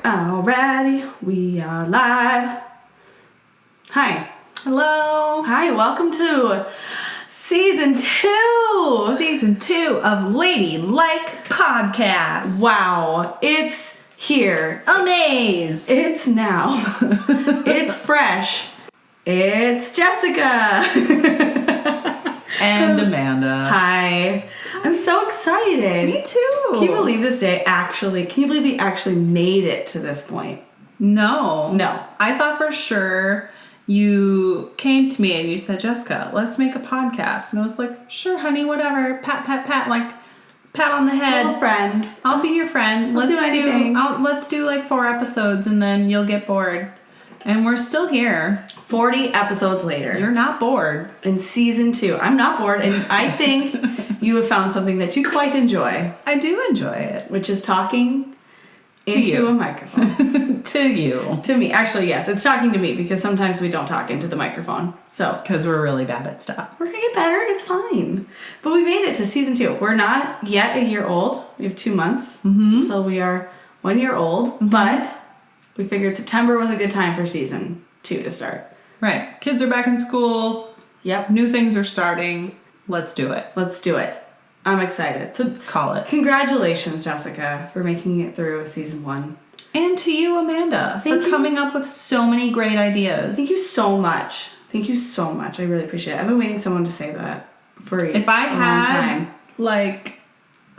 Alrighty, we are live. Hi. Hello. Hi, welcome to Season 2. Season 2 of Lady Like Podcast. Wow, it's here. Amaze. It's now. It's fresh. It's Jessica. And Amanda. Hi. I'm so excited. Me too. Can you believe this day can you believe we actually made it to this point? No. No. I thought for sure you came to me and you said, Jessica, let's make a podcast. And I was like, sure, honey, whatever. Pat, pat, pat, like pat on the head. Little friend. I'll be your friend. Let's do like 4 episodes and then you'll get bored. And we're still here. 40 episodes later. You're not bored. In Season 2. I'm not bored, and I think you have found something that you quite enjoy. I do enjoy it. Which is talking into a microphone. To you. To me. Actually, yes, it's talking to me because sometimes we don't talk into the microphone. So Because we're really bad at stuff. we're going to get better. It's fine. But we made it to Season 2. We're not yet a year old. We have 2 months until we are 1 year old. But we figured September was a good time for Season 2 to start. Right. Kids are back in school. Yep. New things are starting. Let's do it. Let's do it. I'm excited. So Let's call it. congratulations, Jessica, for making it through Season 1. And to you, Amanda, Thank for you. coming up with so many great ideas. Thank you so much. Thank you so much. I really appreciate it. I've been waiting someone to say that for a If I long had, time.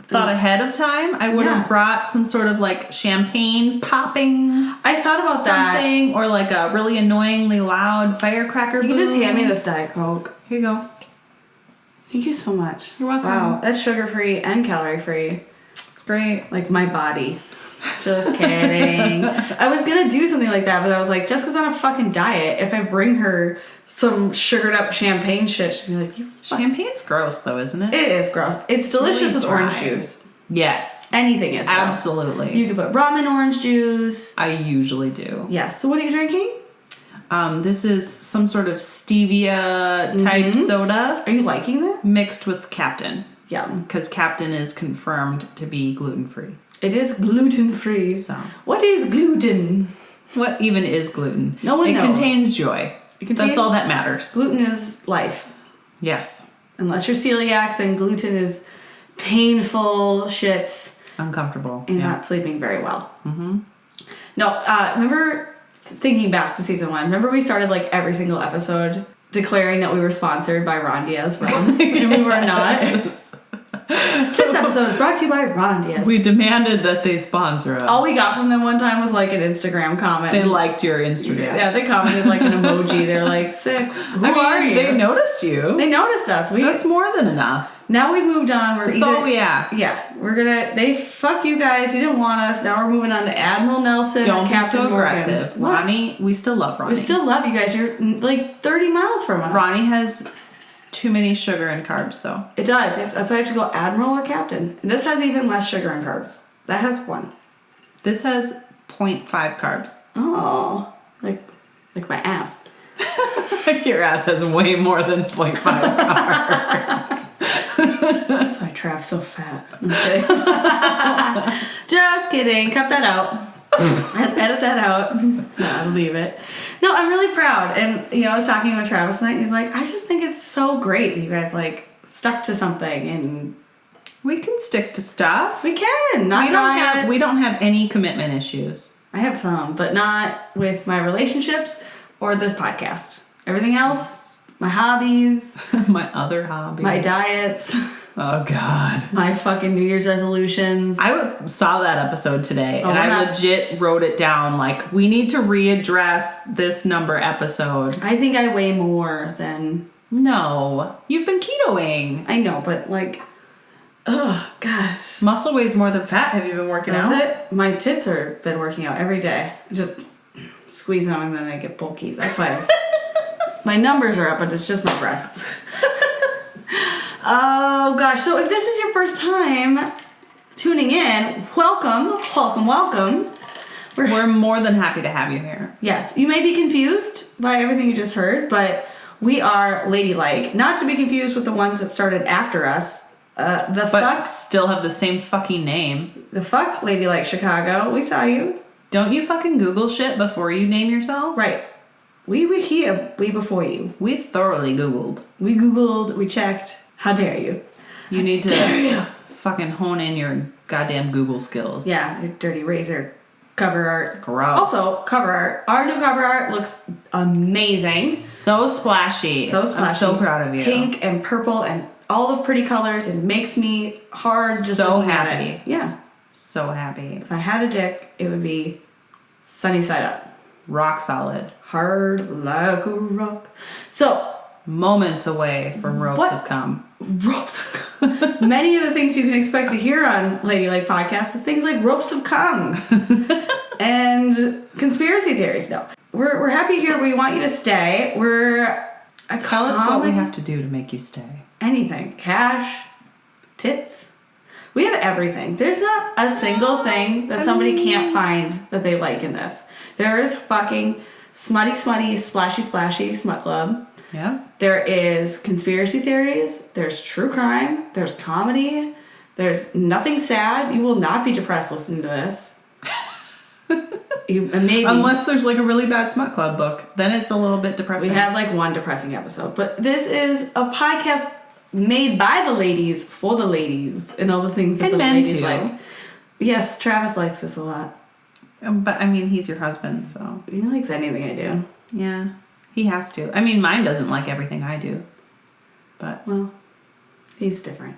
thought ahead of time, I would have Yeah. brought some sort of, champagne popping I thought about something. Or, a really annoyingly loud firecracker that. You boom. can just hand me this Diet Coke. Here you go. Thank you so much. You're welcome. Wow, that's sugar-free and calorie-free. It's great. Like my body. Just kidding. I was gonna do something like that, but I was like, Jessica's on a fucking diet. If I bring her some sugared up champagne shit, she'll be like, Champagne's gross, though, isn't it? It is gross. It's delicious really with orange dry. juice. Yes. Anything is. Though. Absolutely. You can put ramen orange juice. I usually do. Yes. So what are you drinking? This is some sort of stevia type soda Are you liking that? mixed with Captain. Yum. Because Captain is confirmed to be gluten-free. It is gluten-free. So. What is gluten? What even is gluten? No one knows. It contains joy. That's all that matters. Gluten is life. Yes. Unless you're celiac, then gluten is painful shits Uncomfortable. and not sleeping very well. Mm-hmm. No, remember thinking back to Season 1, remember we started every single episode declaring that we were sponsored by Ron Diaz Rum, and we were not. This episode is brought to you by Ron Diaz. We demanded that they sponsor us. All we got from them one time was an Instagram comment. They liked your Instagram. Yeah, they commented an emoji. They're like, sick. Who are you? They noticed you. They noticed us. That's more than enough. Now we've moved on. That's all we ask. Yeah, they fuck you guys. You didn't want us. Now we're moving on to Admiral Nelson. Don't and be Captain so Morgan. aggressive. What? Ronnie, we still love Ronnie. We still love you guys. You're 30 miles from us. Ronnie has too many sugar and carbs, though. It does. That's why I have to go Admiral or Captain. And this has even less sugar and carbs. That has 1. This has 0.5 carbs. Oh, like my ass. Your ass has way more than 0.5 carbs. That's why Trav's so fat. I'm kidding. Just kidding. Cut that out. Edit that out. No, I'll leave it. No, I'm really proud. And, I was talking with Travis tonight. He's like, I just think it's so great that you guys, stuck to something. And We can stick to stuff. we can. Not We don't have any commitment issues. I have some, but not with my relationships or this podcast. Everything else, my hobbies, My other hobby. my diets, Oh, God. my fucking New Year's resolutions. I saw that episode today, and we're I not- legit wrote it down. We need to readdress this number episode. I think I weigh more than... No. You've been ketoing. I know, but oh, gosh. Muscle weighs more than fat. Have you been working Is out? it? My tits are been working out every day. Just squeezing them and then they get bulky. That's why my numbers are up, but it's just my breasts. Oh gosh. So if this is your first time tuning in, welcome. We're more than happy to have you here. Yes, you may be confused by everything you just heard, but we are ladylike. Not to be confused with the ones that started after us. But still have the same fucking name. The fuck Ladylike Chicago. We saw you. Don't you fucking Google shit before you name yourself? Right. We were here way before you. We thoroughly Googled. We Googled, we checked. How dare you? You need to Dare you? fucking hone in your goddamn Google skills. Yeah, your dirty razor cover art. Gross. Also, cover art. Our new cover art looks amazing. So splashy. So splashy. I'm so proud of you. Pink and purple and all the pretty colors. It makes me hard just so looking at happy. it. Yeah. So happy. If I had a dick, it would be sunny side up. Rock solid. Hard like a rock. So, Moments away from ropes What? have come. ropes have come. Many of the things you can expect to hear on Ladylike Podcast is things like ropes have come and conspiracy theories. No, we're happy here. We want you to stay. Tell us what we have to do to make you stay. Anything. Cash, tits. We have everything. There's not a single thing that somebody can't find that they like in this. There is fucking smutty, splashy smut club. Yeah. There is conspiracy theories. There's true crime. There's comedy. There's nothing sad. You will not be depressed listening to this. Maybe. Unless there's like a really bad smut club book, then it's a little bit depressing. We had like one depressing episode, but this is a podcast made by the ladies for the ladies and all the things that And the men ladies too. like. Yes, Travis likes this a lot. But I mean, he's your husband, so He likes anything I do. yeah, he has to. I mean, mine doesn't like everything I do, but Well, he's different.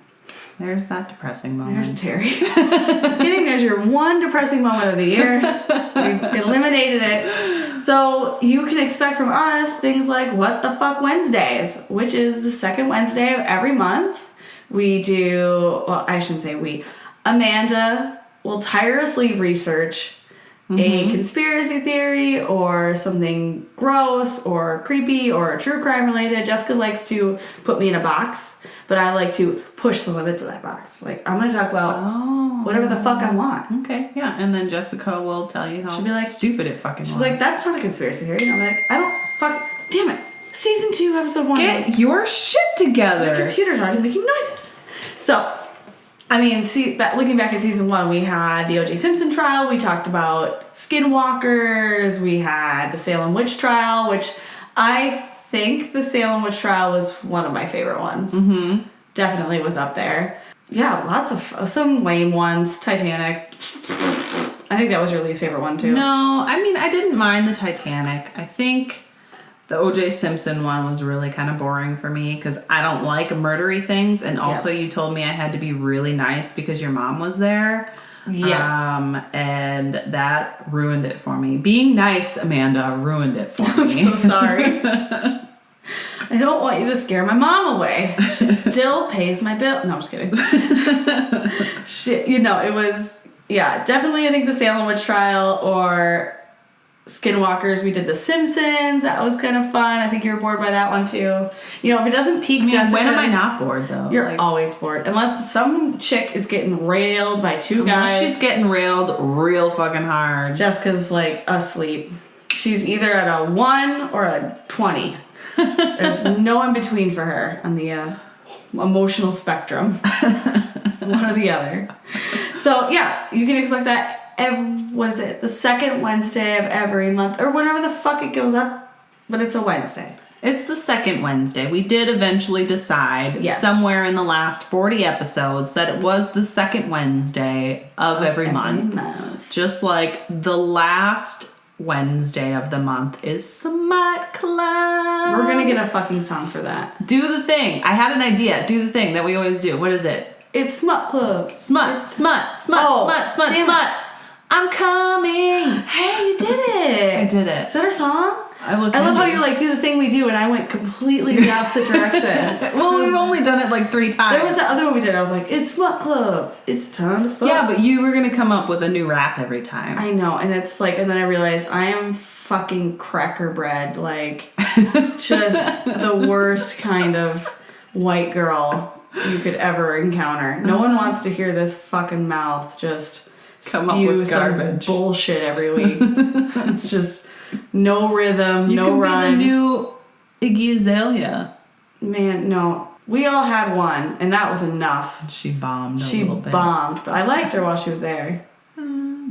there's that depressing moment. There's Terry. Just kidding. There's your one depressing moment of the year. We eliminated it. So you can expect from us things like What the Fuck Wednesdays, which is the second Wednesday of every month. We do, well, I shouldn't say we. Amanda will tirelessly research a conspiracy theory or something gross or creepy or true crime related. Jessica likes to put me in a box, but I like to push the limits of that box. Like, I'm going to talk about whatever the fuck I want. Okay, yeah, and then Jessica will tell you how She'll be like, stupid it fucking was. She's like, that's not a conspiracy theory. And I'm like, I don't fuck. Damn it. Season 2, episode 1. Get your shit The together. computer's already making noises. So, I mean, looking back at season 1, we had the O.J. Simpson trial. We talked about skinwalkers. We had the Salem witch trial, which I think the Salem witch trial was one of my favorite ones. Mm-hmm. Definitely was up there. Yeah, lots of some lame ones. Titanic. I think that was your least favorite one too. No, I mean, I didn't mind the Titanic. I think the O.J. Simpson one was really kind of boring for me because I don't like murdery things. And also you told me I had to be really nice because your mom was there. Yes. And that ruined it for me. Being nice, Amanda, ruined it for me. I'm so sorry. I don't want you to scare my mom away. She still pays my bill. No, I'm just kidding. It was, definitely I think the Salem witch trial or Skinwalkers. We did The Simpsons. That was kind of fun. I think you were bored by that one too. If it doesn't pique Jessica. When am I not bored though? You're always bored. Unless some chick is getting railed by two guys. She's getting railed real fucking hard. Jessica's like asleep. She's either at a 1 or a 20. There's no in between for her on the emotional spectrum. One or the other. So, you can expect that the second Wednesday of every month, or whenever the fuck it goes up, but it's a Wednesday. It's the second Wednesday. We did eventually decide somewhere in the last 40 episodes that it was the second Wednesday of every month. Just like the last Wednesday of the month is Smut Club. We're gonna get a fucking song for that. Do the thing. I had an idea. Do the thing that we always do. What is it? It's Smut Club. Smut. I'm coming. Hey, you did it. I did it. Is that our song? I love how you do the thing we do, and I went completely the opposite direction. Well, we've only done it like 3 times. There was the other one we did. I was like, it's Smut Club. It's time to fuck. Yeah, but you were gonna come up with a new rap every time. I know, and it's like, and then I realized I am fucking cracker bread, like just the worst kind of white girl you could ever encounter. No one wants to hear this fucking mouth just come up spew with garbage. some bullshit every week. It's just no rhythm, no rhyme. You could be the new Iggy Azalea. Man, no. We all had one, and that was enough. She bombed a little bit. She bombed, but I liked her while she was there.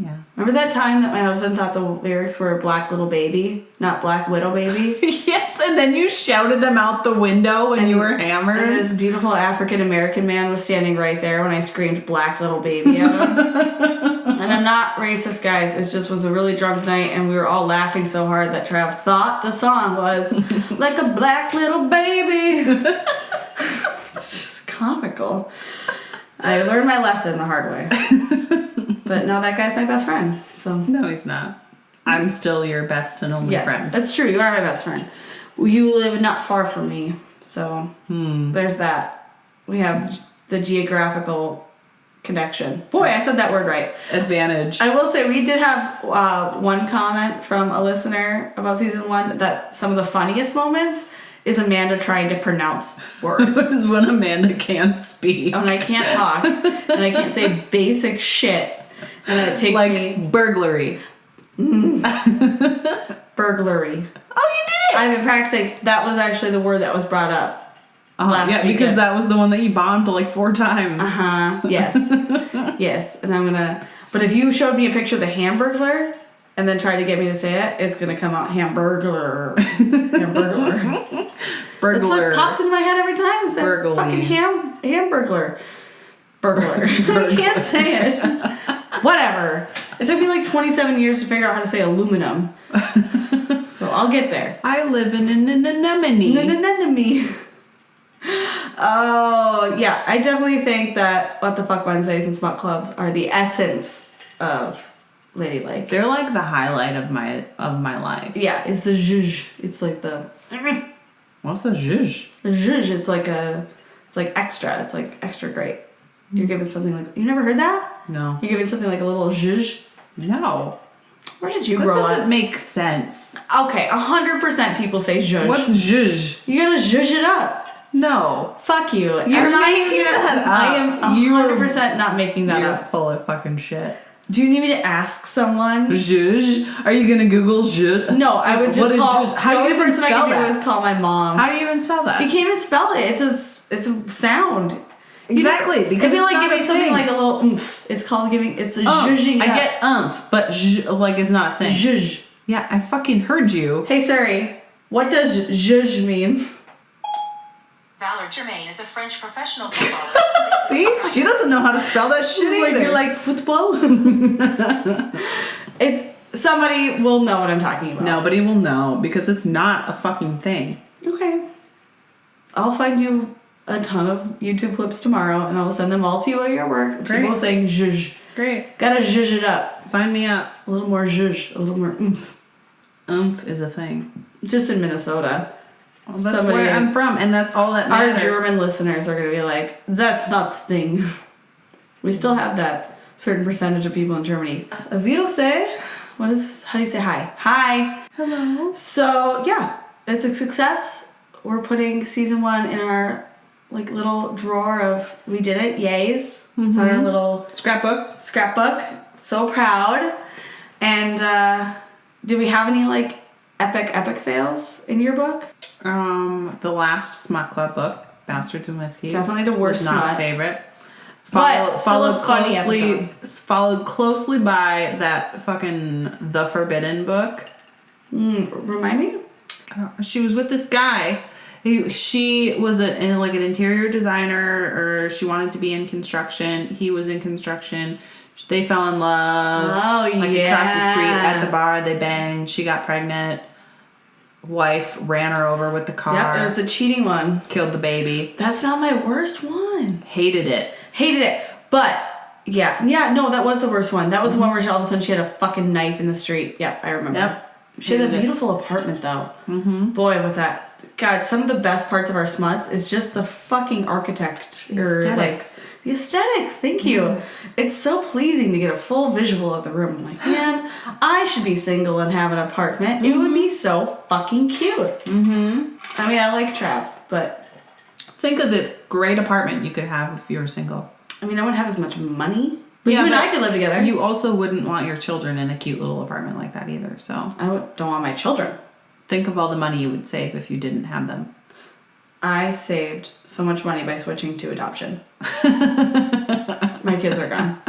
Yeah. Remember that time that my husband thought the lyrics were Black Little Baby, not Black Widow Baby? Yes, and then you shouted them out the window when you were hammered. And this beautiful African-American man was standing right there when I screamed Black Little Baby at him. And I'm not racist, guys. It just was a really drunk night, and we were all laughing so hard that Trav thought the song was like a black little baby. It's just comical. I learned my lesson the hard way. But now that guy's my best friend. So no, he's not. I'm still your best and only friend. That's true. You are my best friend. You live not far from me, so there's that. We have the geographical connection. Boy, I said that word right. Advantage. I will say we did have one comment from a listener about season 1 that some of the funniest moments is Amanda trying to pronounce words. This is when Amanda can't speak. And I can't talk, and I can't say basic shit. And it takes like me... burglary. Burglary. Oh, you did it! I've been practicing. That was actually the word that was brought up last yeah, weekend. because that was the one that you bombed like 4 times. Yes. Yes. And I'm gonna... But if you showed me a picture of the Hamburglar and then tried to get me to say it, it's gonna come out Hamburglar. Hamburglar. Burglar. That's what pops into my head every time. Is that fucking Hamburglar. Burglar. I can't say it. Whatever. It took me like 27 years to figure out how to say aluminum. So I'll get there. I live in an anemone. Anemone. Oh, yeah. I definitely think that What the Fuck Wednesdays and Smut Clubs are the essence of Ladylike. They're like the highlight of my life. Yeah, it's the zhuzh. It's like the... What's a zhuzh? The zhuzh, it's like extra. It's like extra great. You're giving something like... You never heard that? No. You're giving something like a little zhuzh? No. Where did you grow up? That doesn't make sense. Okay, 100% people say zhuzh. What's zhuzh? You gotta zhuzh it up. No. Fuck you. You're making that up. I am 100% not making that You're up. full of fucking shit. Do you need me to ask someone? Zhuzh? Are you gonna Google zhuzh? No, I would just call... Zhuzh? How do you even spell that? I can do is call my mom. How do you even spell that? You can't even spell it. It's a sound. Exactly, because it's it's like not giving a something thing. like a little oomph. It's called giving... It's a zhuzhing. I get but like is not a thing. Zhuzh. Yeah, I fucking heard you. Hey Siri, what does zhuzh mean? Valor Germain is a French professional footballer. See? She doesn't know how to spell that shit either. Like, you're like, football? It's... Somebody will know what I'm talking about. Nobody will know because it's not a fucking thing. Okay. I'll find you a ton of YouTube clips tomorrow and I will send them all to you while you're at work. Great. People saying zhuzh. Great. Gotta zhuzh it up. Sign me up. A little more zhuzh. A little more oomph. Oomph is a thing. Just in Minnesota. Well, that's where I'm from, and that's all that Our matters. German listeners are going to be like, that's not the thing. We still have that certain percentage of people in Germany. Wiedersehen. What is this? How do you say hi? Hi. Hello. So, yeah, it's a success. We're putting season 1 in our like little drawer of we did it, yays. It's on our little scrapbook. So proud. And do we have any like epic fails in your book? The last Smut Club book, Bastards and Whiskey. Definitely the worst was not smut. a favorite. But still a funny Followed closely by that fucking The Forbidden book. Remind me? She was with this guy. She was an interior designer, or she wanted to be in construction. He was in construction. They fell in love. Oh, Across the street at the bar, they banged. She got pregnant. Wife ran her over with the car. Yep, it was the cheating one. Killed the baby. That's not my worst one. Hated it. But, no, that was the worst one. That was the one where all of a sudden she had a fucking knife in the street. Yep, I remember. Yep. She had a beautiful apartment, though. Mm-hmm. Boy, was that... God, some of the best parts of our smuts is just the fucking architecture. Aesthetics. The aesthetics, thank you. Yes. It's so pleasing to get a full visual of the room. I'm like, man, I should be single and have an apartment. It would be so fucking cute. Mm-hmm. I mean, I like Trav, but... Think of the great apartment you could have if you were single. I mean, I wouldn't have as much money. But you and I could live together. You also wouldn't want your children in a cute little apartment like that either, so... Don't want my children. Think of all the money you would save if you didn't have them. I saved so much money by switching to adoption. My kids are gone.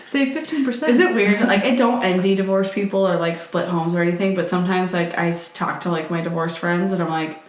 Save Save 15%. Is it weird? Like, I don't envy divorced people or, like, split homes or anything, but sometimes, like, I talk to, like, my divorced friends, and I'm like,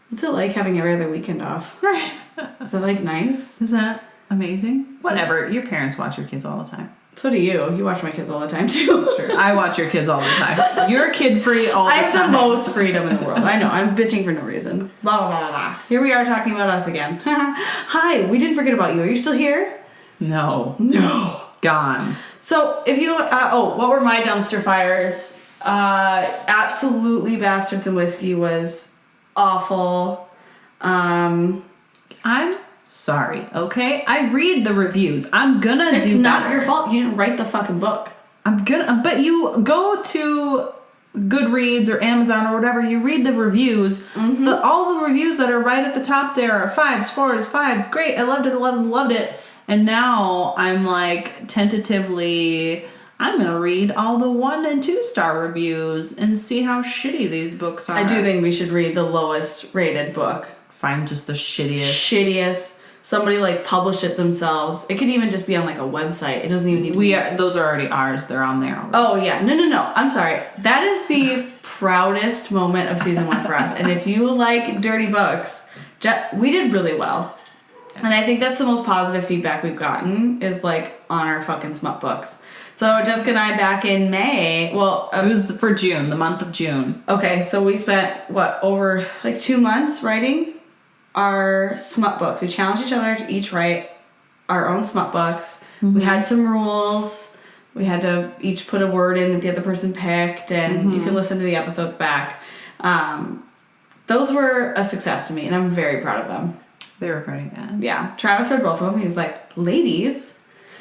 what's it like having every other weekend off? Right. Is that, like, nice? Is that amazing? Whatever. Your parents watch your kids all the time. So do you. You watch my kids all the time, too. That's true. I watch your kids all the time. You're kid-free all the time. I have the most freedom in the world. I know. I'm bitching for no reason. Blah, blah, blah, blah. Here we are talking about us again. Hi. We didn't forget about you. Are you still here? No. No. Gone. So, if you... what were my dumpster fires? Absolutely Bastards and Whiskey was awful. I'm sorry, okay? I read the reviews. I'm gonna do better. It's not your fault. You didn't write the fucking book. But you go to Goodreads or Amazon or whatever, you read the reviews. Mm-hmm. All the reviews that are right at the top there are 5s, 4s, 5s. Great, I loved it, loved it. And now I'm like tentatively, I'm gonna read all the 1 and 2 star reviews and see how shitty these books are. I do think we should read the lowest rated book. Find just the shittiest. Somebody like published it themselves. It could even just be on like a website. It doesn't even need to be. Those are already ours. They're on there already. Oh yeah. No. I'm sorry. That is the proudest moment of season 1 for us. And if you like dirty books, we did really well. And I think that's the most positive feedback we've gotten is like on our fucking smut books. So Jessica and I back in May, it was for June, the month of June. Okay, so we spent over like 2 months writing our smut books. We challenged each other to each write our own smut books. Mm-hmm. We had some rules. We had to each put a word in that the other person picked, and you can listen to the episodes back. Those were a success to me, and I'm very proud of them. They were pretty good. Yeah. Travis read both of them. He was like, ladies,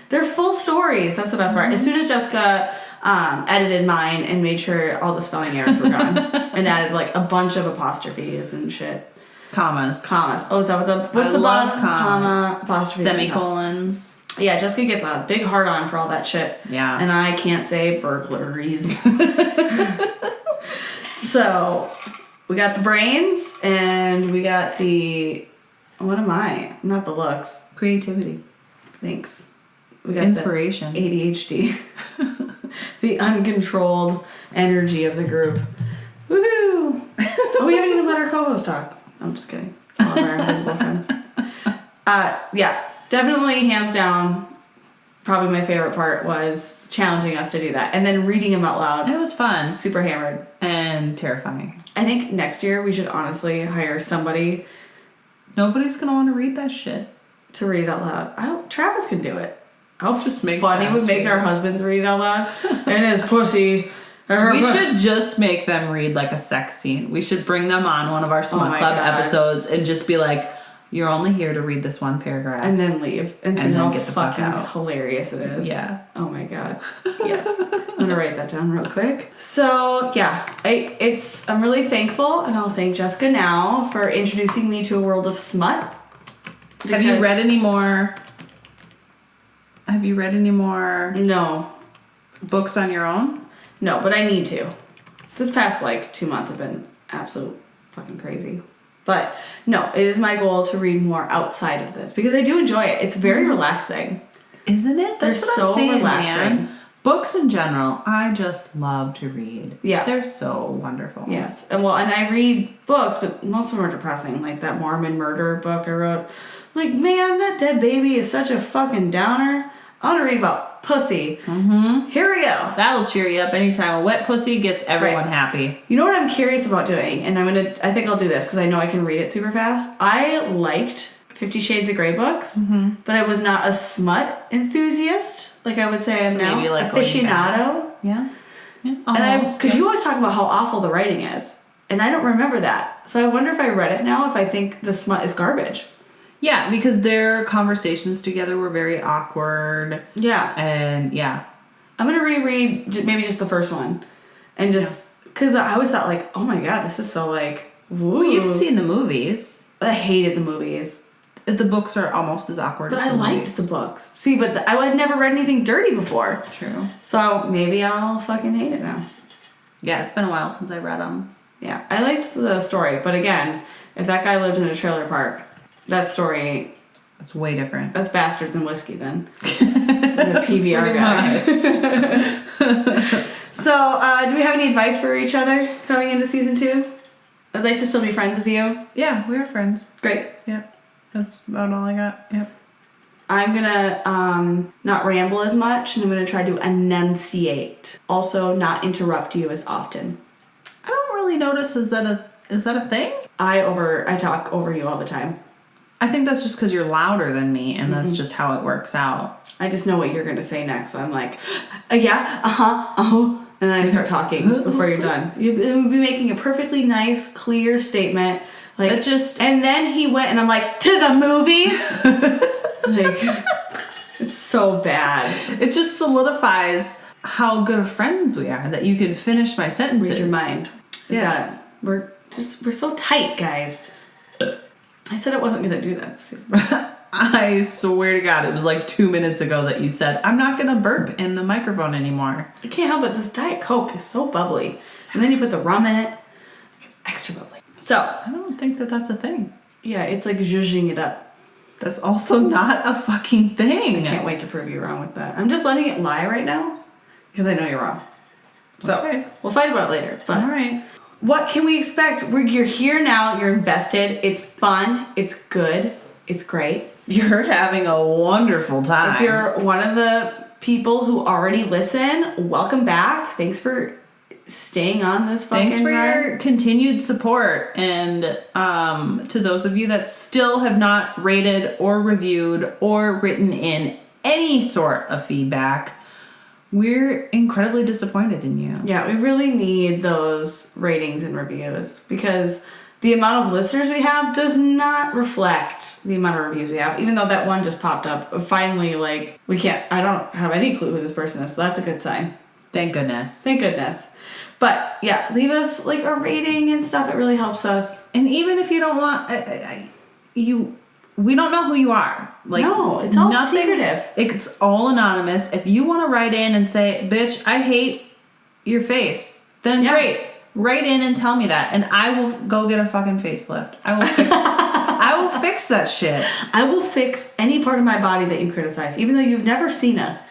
they're full stories. That's the best part. As soon as Jessica edited mine and made sure all the spelling errors were gone and added like a bunch of apostrophes and shit. Commas. Oh, is that what's the bottom? Comma, apostrophe. Semicolons. Yeah, Jessica gets a big heart on for all that shit. Yeah. And I can't say burglaries. So, we got the brains and we got the... What am I? I'm not the looks. Creativity. Thanks. We got inspiration. The ADHD. The uncontrolled energy of the group. Woohoo! Oh, we haven't even let our co-host talk. I'm just kidding. It's all of our invisible friends. Yeah, definitely hands down. Probably my favorite part was challenging us to do that. And then reading them out loud. It was fun. Super hammered. And terrifying. I think next year we should honestly hire somebody. Nobody's going to want to read that shit. To read it out loud. Travis can do it. How just make funny Travis would make our husbands read it out loud. And his pussy. We should just make them read like a sex scene. We should bring them on one of our Smut Club episodes and just be like, you're only here to read this one paragraph. And then leave. And see how get the fuck out. Hilarious it is. Yeah. Oh my god. Yes. I'm going to write that down real quick. So, yeah. I'm really thankful, and I'll thank Jessica now for introducing me to a world of smut. Have you read any more? No. Books on your own? No, but I need to. This past 2 months have been absolute fucking crazy. But no, it is my goal to read more outside of this because I do enjoy it. It's very relaxing. Isn't it? They're so relaxing. Man. Books in general, I just love to read. Yeah. They're so wonderful. Yes. And I read books, but most of them are depressing. Like that Mormon murder book I wrote. Like, man, that dead baby is such a fucking downer. I want to read about pussy. Mm-hmm. Here we go. That'll cheer you up anytime. A wet pussy gets everyone happy. You know what I'm curious about doing? And I think I'll do this because I know I can read it super fast. I liked 50 Shades of Grey books, but I was not a smut enthusiast. Like I would say I am now. Maybe like aficionado. Yeah. Because you always talk about how awful the writing is. And I don't remember that. So I wonder if I read it now, if I think the smut is garbage. Yeah, because their conversations together were very awkward. Yeah. And yeah. I'm going to reread maybe just the first one. And just, because I always thought oh my God, this is so woo. Well, you've seen the movies. I hated the movies. The books are almost as awkward as the movies. But I liked the books. See, but I had never read anything dirty before. True. So maybe I'll fucking hate it now. Yeah, it's been a while since I read them. Yeah, I liked the story. But again, if that guy lived in a trailer park, that story... That's way different. That's Bastards and Whiskey then. Way The PBR guy. So, do we have any advice for each other coming into season 2? I'd like to still be friends with you. Yeah, we are friends. Great. Yep. That's about all I got. Yep. I'm gonna not ramble as much, and I'm gonna try to enunciate. Also, not interrupt you as often. I don't really notice. Is that a thing? I talk over you all the time. I think that's just because you're louder than me, and that's just how it works out. I just know what you're gonna say next, so I'm like, yeah, and then I start talking before you're done. You'd be making a perfectly nice, clear statement, like and then he went, and I'm like, to the movies. Like, it's so bad. It just solidifies how good of friends we are that you can finish my sentences. Read your mind. Yes. We're so tight, guys. I said I wasn't gonna do that this season. I swear to God, it was like 2 minutes ago that you said, I'm not gonna burp in the microphone anymore. I can't help it. This Diet Coke is so bubbly. And then you put the rum in it. It's extra bubbly. So. I don't think that that's a thing. Yeah, it's like zhuzhing it up. That's also not a fucking thing. I can't wait to prove you wrong with that. I'm just letting it lie right now because I know you're wrong. So okay. We'll fight about it later. But all right. What can we expect? You're here now. You're invested. It's fun. It's good. It's great. You're having a wonderful time. If you're one of the people who already listen, welcome back. Thanks for staying on this fucking Thanks for ride. your continued support, and to those of you that still have not rated or reviewed or written in any sort of feedback, we're incredibly disappointed in you. Yeah, we really need those ratings and reviews because the amount of listeners we have does not reflect the amount of reviews we have, even though that one just popped up. Finally, like, I don't have any clue who this person is, so that's a good sign. Thank goodness. Thank goodness. But yeah, leave us like a rating and stuff. It really helps us. And even if you don't want, we don't know who you are. Like, no, it's all secretive. It's all anonymous. If you want to write in and say, "Bitch, I hate your face," then great. Write in and tell me that, and I will go get a fucking facelift. I will fix that shit. I will fix any part of my body that you criticize, even though you've never seen us.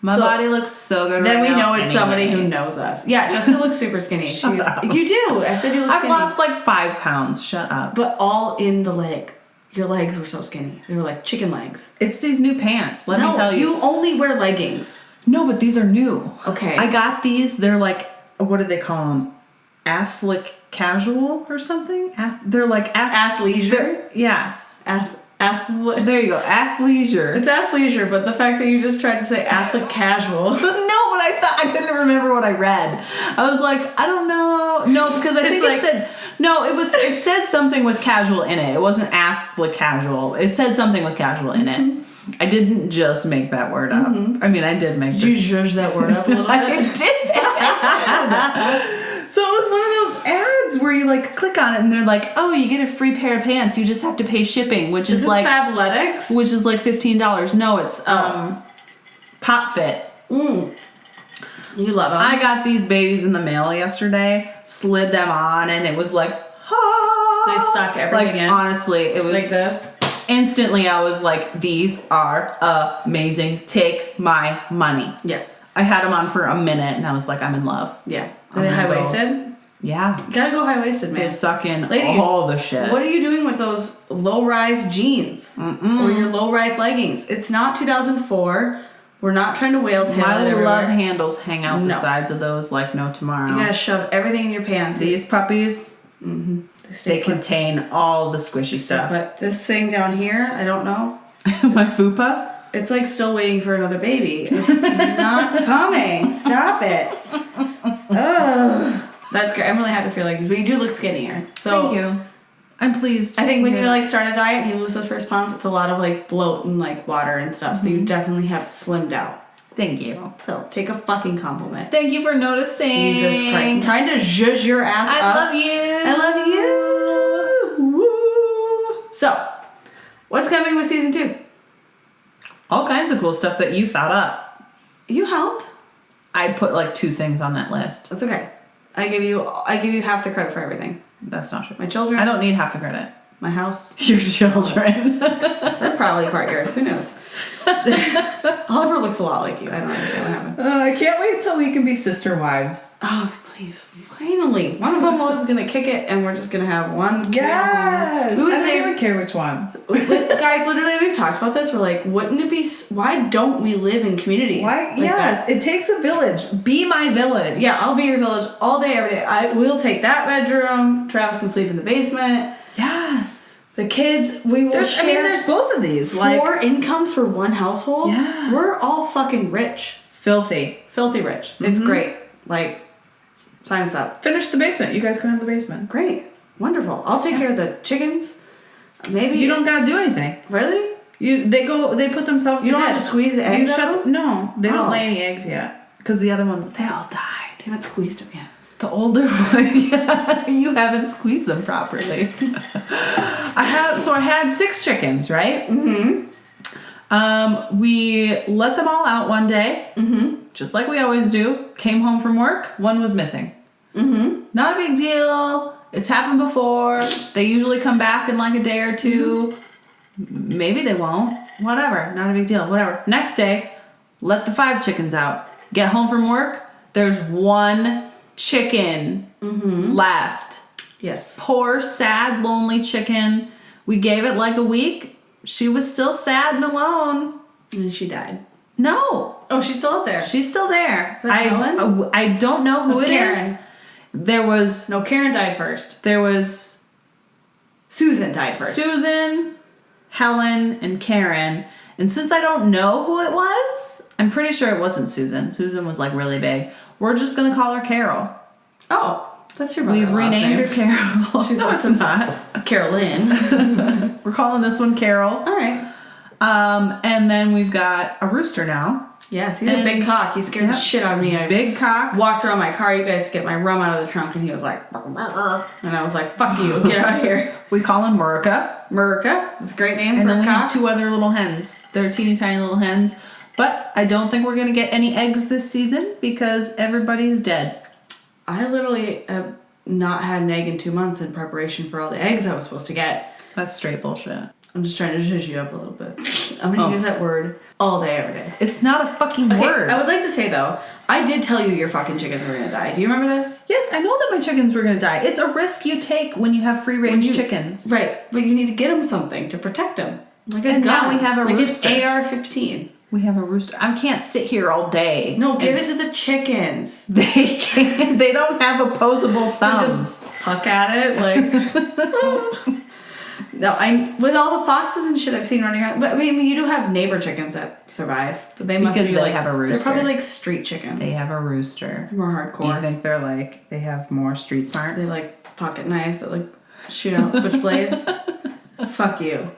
My body looks so good right now. Then we know it's somebody who knows us. Yeah, Jessica looks super skinny. You do. I said you look skinny. I've lost like 5 pounds. Shut up. But all in the leg. Your legs were so skinny. They were like chicken legs. It's these new pants. Let me tell you. You only wear leggings. No, but these are new. Okay. I got these. They're like, what do they call them? Athletic casual or something? They're like athleisure? Yes. There you go. Athleisure. It's athleisure, but the fact that you just tried to say athletic casual. No, but I couldn't remember what I read. I was like, I don't know. No, because I think it said something with casual in it. It wasn't athletic casual. It said something with casual in it. I didn't just make that word up. I mean, I did make Did you zhuzh that word up a little bit? I did. So it was one of those ads where you like click on it and they're like, oh, you get a free pair of pants. You just have to pay shipping, which is like Fabletics? Which is like $15. No, it's Pop Fit. You love them. I got these babies in the mail yesterday, slid them on, and it was like, They suck everything in. Honestly, it was like this. Instantly, I was like, these are amazing. Take my money. Yeah. I had them on for a minute, and I was like, I'm in love. Yeah. Are they high-waisted? Yeah. You gotta go high-waisted, man. They suck in all the shit. What are you doing with those low-rise jeans? Or your low-rise leggings? It's not 2004. We're not trying to whale tail My love handles hang out the sides of those like no tomorrow. You gotta shove everything in your pants. These puppies, they contain all the squishy stuff. But this thing down here, I don't know. My fupa? It's like still waiting for another baby. It's not coming. Stop it. Ugh. That's great. I'm really happy for your leggings, but you do look skinnier. So thank you. I'm pleased. I think when you like start a diet and you lose those first pounds, it's a lot of like bloat and like water and stuff. So you definitely have slimmed out. Thank you. So take a fucking compliment. Thank you for noticing. Jesus Christ. I'm trying to zhuzh your ass up. I love you. I love you. Woo. So, what's coming with season 2? All kinds of cool stuff that you thought up. You helped. I put like 2 things on that list. That's okay. I give you half the credit for everything. That's not true. My children. I don't need half the credit. My house. Your children. They're probably part yours. Who knows? Oliver looks a lot like you. I don't understand what happened. I can't wait till we can be sister wives. Oh, please. Finally. One of them was going to kick it, and we're just going to have one. Yes. We would I don't say, even care which one. Guys, literally, we've talked about this. We're like, wouldn't it be... Why don't we live in communities? Why? Like Yes. that? It takes a village. Be my village. Yeah, I'll be your village all day, every day. We'll take that bedroom. Travis can sleep in the basement. Yes. The kids, we will share... there's both of these. 4 incomes for one household. Yeah. We're all fucking rich. Filthy rich. Mm-hmm. It's great. Like, sign us up. Finish the basement. You guys can have the basement. Great. Wonderful. I'll take care of the chickens. Maybe... You don't gotta do anything. Really? They put themselves You to don't bed. have to squeeze the eggs out? No, they don't Oh. lay any eggs yet. Because the other ones, they all died. They haven't squeezed them yet. The older one, yeah, you haven't squeezed them properly. I had 6 chickens, right? Mm-hmm. We let them all out one day, just like we always do. Came home from work, one was missing. Mm-hmm. Not a big deal. It's happened before. They usually come back in like a day or two. Maybe they won't. Whatever. Not a big deal. Whatever. Next day, let the 5 chickens out. Get home from work. There's 1 chicken left. Yes. Poor, sad, lonely chicken. We gave it like a week. She was still sad and alone. And she died. No. Oh, she's still out there. She's still there. Is that Helen? I don't know who That's it Karen. is. There was... No, Karen died first. There was... Susan died first. Susan, Helen, and Karen. And since I don't know who it was, I'm pretty sure it wasn't Susan. Susan was like really big. We're just going to call her Carol. Oh, that's your We've mother-in-law's renamed name. her Carol. She's no, it's not. Carolyn. We're calling this one Carol. All right. And then we've got a rooster now. Yes, he's a big cock. He scared the shit out of me. I Big cock. walked around my car, you guys, to get my rum out of the trunk, and he was like, and I was like, fuck you, get out of here. We call him Murica. Murica. It's a great name And for then a we cock. have 2 other little hens. They're teeny tiny little hens. But I don't think we're going to get any eggs this season because everybody's dead. I literally have not had an egg in 2 months in preparation for all the eggs I was supposed to get. That's straight bullshit. I'm just trying to zhuzh you up a little bit. I'm going to use that word all day, every day. It's not a fucking word. I would like to say, though, I did tell you your fucking chickens were going to die. Do you remember this? Yes, I know that my chickens were going to die. It's a risk you take when you have free-range chickens. Right, but you need to get them something to protect them. Like a And gun. now we have a rooster. Like an AR-15. We have a rooster. I can't sit here all day. No, give it to the chickens. They can't. They don't have opposable They thumbs. just puck at it, like... No, with all the foxes and shit I've seen running around, but I mean, you do have neighbor chickens that survive, but they must Because be they like, have a rooster. They're probably like street chickens. They have a rooster. More You hardcore. think they're like, they have more street smarts? They like pocket knives that like shoot out switchblades. Fuck you.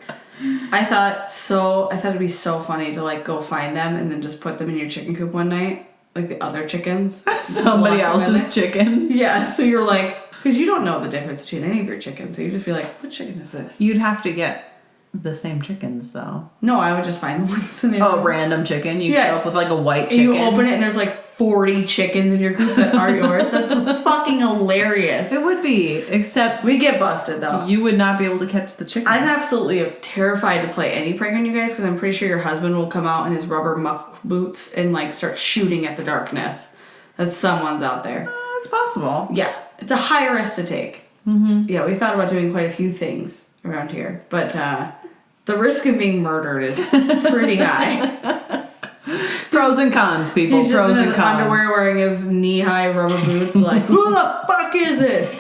I thought it'd be so funny to like go find them and then just put them in your chicken coop one night, like the other chickens. Somebody else's chicken. Yeah, so you're like, because you don't know the difference between any of your chickens, so you just be like, what chicken is this? You'd have to get the same chickens though. No, I would just find the ones that they Oh, random chicken. You show up with like a white chicken. And you open it and there's like 40 chickens in your coop that are yours. That's fucking hilarious. It would be, except We get busted though. you would not be able to catch the chicken. I'm absolutely terrified to play any prank on you guys because I'm pretty sure your husband will come out in his rubber muck boots and like start shooting at the darkness. That someone's out there. It's possible. Yeah, it's a high risk to take. Mm-hmm. Yeah, we thought about doing quite a few things around here, but the risk of being murdered is pretty high. Pros and cons, people. He's just Pros in and his cons. underwear wearing his knee-high rubber boots like, who the fuck is it?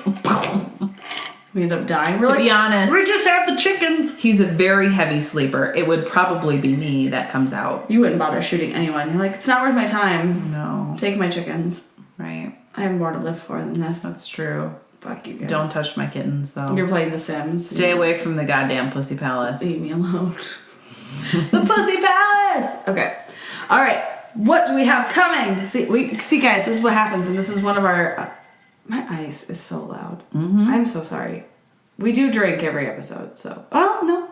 We end up dying. We're To like, be honest, we just have the chickens. he's a very heavy sleeper. It would probably be me that comes out. You wouldn't bother shooting anyone. You're like, it's not worth my time. No. Take my chickens. Right. I have more to live for than this. That's true. Fuck you guys. Don't touch my kittens, though. You're playing The Sims. Stay away from the goddamn Pussy Palace. Leave me alone. The Pussy Palace! Okay. All right. What do we have coming? See, guys, this is what happens, and this is one of our... my ice is so loud. Mm-hmm. I'm so sorry. We do drink every episode, so... Well, no.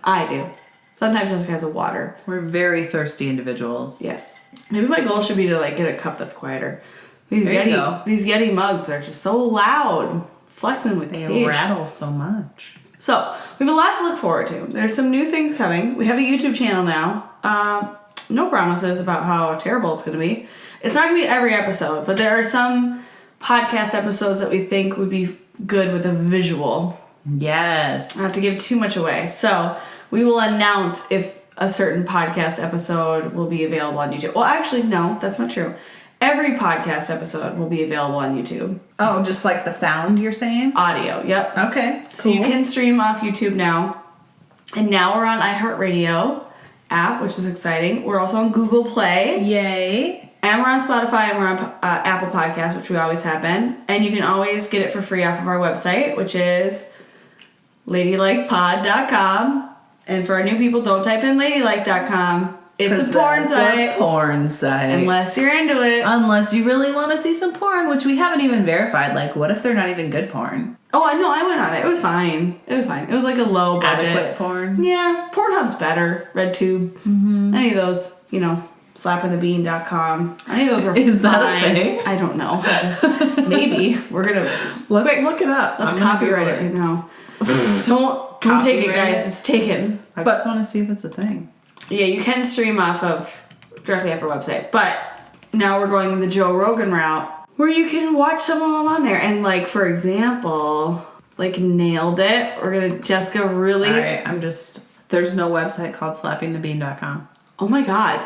I do. Sometimes Jessica has a water. We're very thirsty individuals. Yes. Maybe my goal should be to, like, get a cup that's quieter. These There you go. Yeti mugs are just so loud. Flexing with They cash. rattle so much. So, we have a lot to look forward to. There's some new things coming. We have a YouTube channel now. No promises about how terrible it's going to be. It's not going to be every episode, but there are some podcast episodes that we think would be good with a visual. Yes. Not have to give too much away. So, we will announce if a certain podcast episode will be available on YouTube. Well, actually, no, that's not true. Every podcast episode will be available on YouTube. Oh, just like the sound you're saying? Audio, yep. Okay, cool. So you can stream off YouTube now. And now we're on iHeartRadio app, which is exciting. We're also on Google Play. Yay. And we're on Spotify and we're on Apple Podcasts, which we always have been. And you can always get it for free off of our website, which is ladylykepod.com. And for our new people, don't type in ladylike.com. It's a porn site. A porn site. Unless you're into it. Unless you really want to see some porn, which we haven't even verified. Like, what if they're not even good porn? Oh, I know. I went on it. It was fine. It was fine. It was like a low budget. Adequate porn? Yeah. Pornhub's better. RedTube. Mm-hmm. Any of those, slappingthebean.com. Any of those are Is fine. that a thing? I don't know. Maybe. We're going to... Let's look it up. Let's copyright it right now. Don't take it, guys. It's taken. I just want to see if it's a thing. Yeah, you can stream off of directly off our website. But now we're going the Joe Rogan route where you can watch some of them on there. And, like, for example, like, Nailed It. We're going to... Jessica really... Sorry, there's no website called slappingthebean.com. Oh, my God.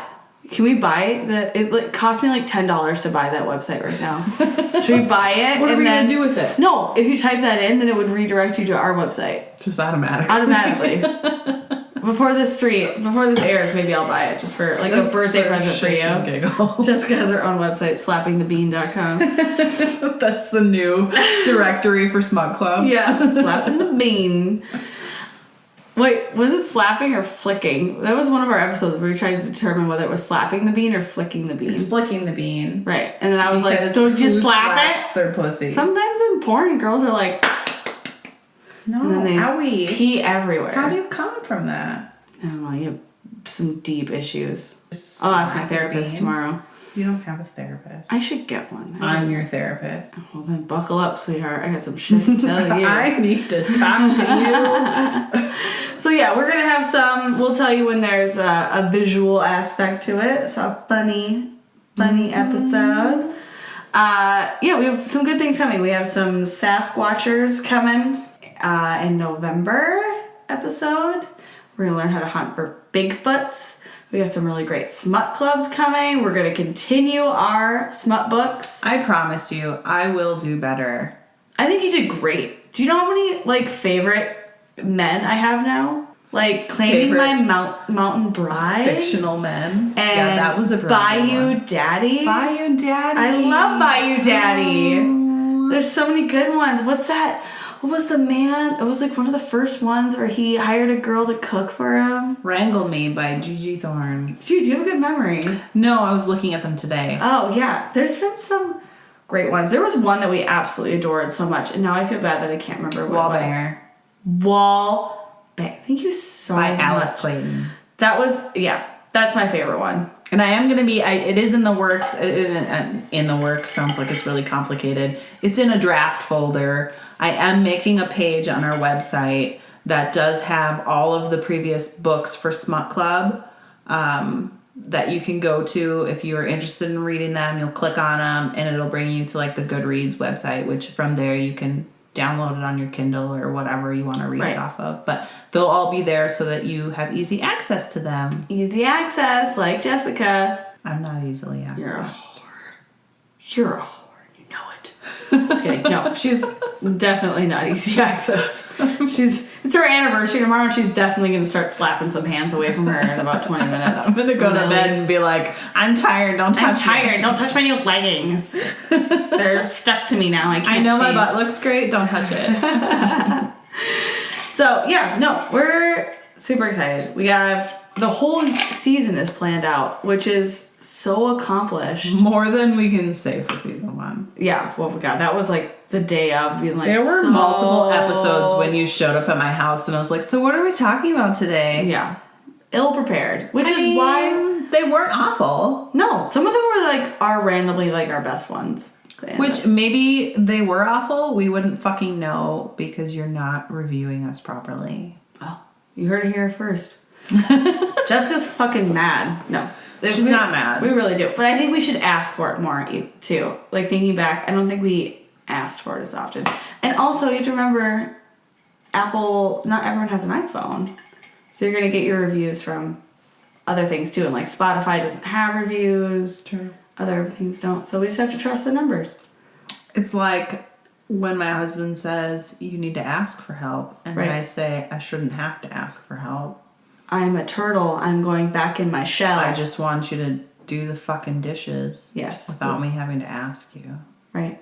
Can we buy it cost me like $10 to buy that website right now. Should we buy it? What are we going to do with it? No, if you type that in, then it would redirect you to our website. Just automatically. Automatically. Before this airs, maybe I'll buy it just for like a birthday present for you. Jessica has her own website, slappingthebean.com. That's the new directory for Smug Club. Yeah, slapping the bean. Wait, was it slapping or flicking? That was one of our episodes where we tried to determine whether it was slapping the bean or flicking the bean. It's flicking the bean. Right. And then I was like, don't you slap it? Their pussy. Sometimes in porn, girls are like... No, and then they owie. Pee everywhere. How do you come from that? I don't know. You have some deep issues. I'll ask my therapist tomorrow. You don't have a therapist. I should get one. I'm your therapist. Well, then buckle up, sweetheart. I got some shit to tell you. I need to talk to you. So yeah, we're going to have some... We'll tell you when there's a visual aspect to it. So a funny episode. Yeah, we have some good things coming. We have some Sasquatchers coming in November episode. We're going to learn how to hunt for Bigfoots. We got some really great smut clubs coming. We're going to continue our smut books. I promise you, I will do better. I think you did great. Do you know how many, favorite men I have now? Claiming my mountain bride. Fictional men. And yeah, that was a Bayou Daddy. Bayou Daddy. I love Bayou Daddy. There's so many good ones. What's that? What was the man? It was one of the first ones where he hired a girl to cook for him. Wrangle Me by Jujjjj Thorne. Dude, you have a good memory. No, I was looking at them today. Oh, yeah. There's been some great ones. There was one that we absolutely adored so much, and now I feel bad that I can't remember what it was. Wallbanger. Thank you so much. By Alice Clayton. That was, that's my favorite one. And I am going to be, it is in the works. In the works sounds like it's really complicated. It's in a draft folder. I am making a page on our website that does have all of the previous books for Smut Club that you can go to if you are interested in reading them. You'll click on them and it'll bring you to the Goodreads website, which from there you can download it on your Kindle or whatever you want to read it off of. But they'll all be there so that you have easy access to them. Easy access, like Jessica. I'm not easily accessed. You're a whore. You're a whore. You know it. Just kidding. No, she's definitely not easy access. It's her anniversary tomorrow, and she's definitely going to start slapping some hands away from her in about 20 minutes. I'm going to go to bed and be like, I'm tired, don't touch me. I'm tired, don't touch my new leggings. They're stuck to me now, I can't know change. My butt looks great, don't touch it. So, we're super excited. We have the whole season is planned out, which is so accomplished. More than we can say for season 1. Yeah, well, God, that was the day of being there were multiple episodes when you showed up at my house and I was like, so what are we talking about today? Yeah. Ill prepared, which is why they weren't awful. No, some of them were randomly our best ones. Which maybe they were awful. We wouldn't fucking know because you're not reviewing us properly. Oh, you heard it here first. Jessica's fucking mad. No. She's not mad. We really do. But I think we should ask for it more, too. Like, thinking back, I don't think we asked for it as often. And also, you have to remember, Apple, not everyone has an iPhone. So you're going to get your reviews from other things, too. And, like, Spotify doesn't have reviews. True. Other things don't. So we just have to trust the numbers. It's like when my husband says, you need to ask for help. And right. I say, I shouldn't have to ask for help. I'm a turtle. I'm going back in my shell. I just want you to do the fucking dishes. Yes. Without me having to ask you. Right.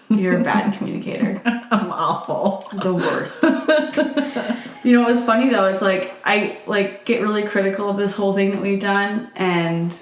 You're a bad communicator. I'm awful. The worst. You know what's funny though? It's like I get really critical of this whole thing that we've done, and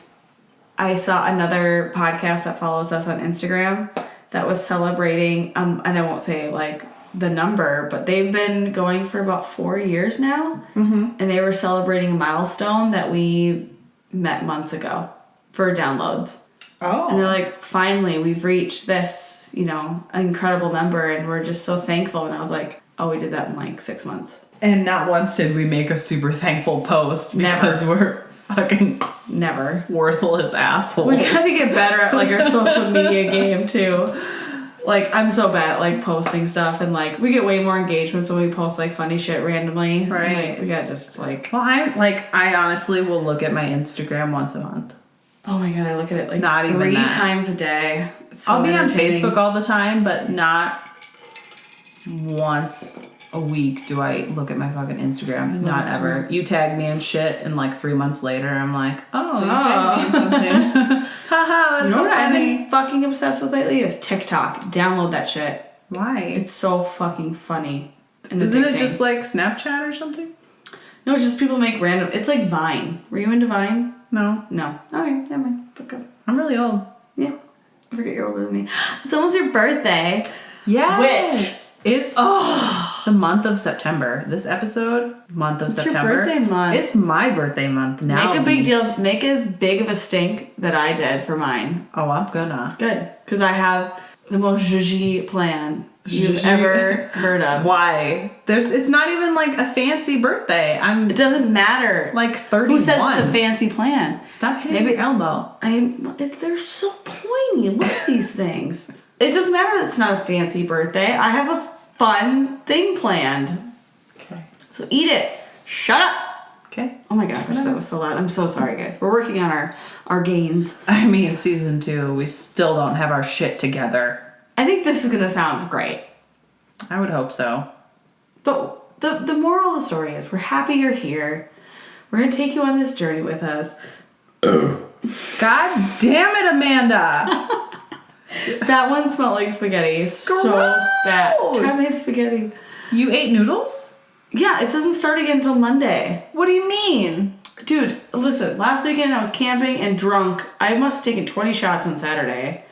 I saw another podcast that follows us on Instagram that was celebrating, and I won't say like the number, but they've been going for about 4 years now, and they were celebrating a milestone that we met months ago for downloads. Oh. And they're like, finally, we've reached this, incredible number, and we're just so thankful. And I was like, oh, we did that in like 6 months. And not once did we make a super thankful post because we're fucking never worthless assholes. We gotta get better at like our social media game too. Like, I'm so bad at like posting stuff, and like we get way more engagements when we post like funny shit randomly. Right. Like, we gotta just like. Well, I honestly will look at my Instagram once a month. Oh my god, I look at it like not even 3 that. times a day. It's so I'll be on entertaining. Facebook all the time, but not once a week do I look at my fucking Instagram. Not ever. You tag me in shit, and like 3 months later, I'm like, oh, you tagged me in something. Haha, that's so what I've funny. been fucking obsessed with lately is TikTok. Download that shit. Why? It's so fucking funny. And Isn't addicting. it just like Snapchat or something? No, it's just people make random. It's like Vine. Were you into Vine? No. No. Okay, never mind. Fuck up. I'm really old. Yeah. I forget you're older than me. It's almost your birthday. Yes. It's the month of September. This episode, month of September. Your birthday month. It's my birthday month now. Make a big deal. Make as big of a stink that I did for mine. Oh, I'm gonna. Good. Because I have the most Jujjjj plan you've ever heard of. Why? It's not even like a fancy birthday. It doesn't matter. Like 31. Who says it's a fancy plan? Stop hitting your elbow. They're so pointy. Look at these things. It doesn't matter that it's not a fancy birthday. I have a fun thing planned. Okay. So eat it. Shut up. Okay. Oh my gosh, that was so loud. I'm so sorry, guys. We're working on our gains. I mean, season 2, we still don't have our shit together. I think this is going to sound great. I would hope so. But the moral of the story is we're happy you're here. We're going to take you on this journey with us. God damn it, Amanda. That one smelled like spaghetti. So bad. Try made spaghetti. You ate noodles? Yeah, it doesn't start again until Monday. What do you mean? Dude, listen. Last weekend I was camping and drunk. I must have taken 20 shots on Saturday.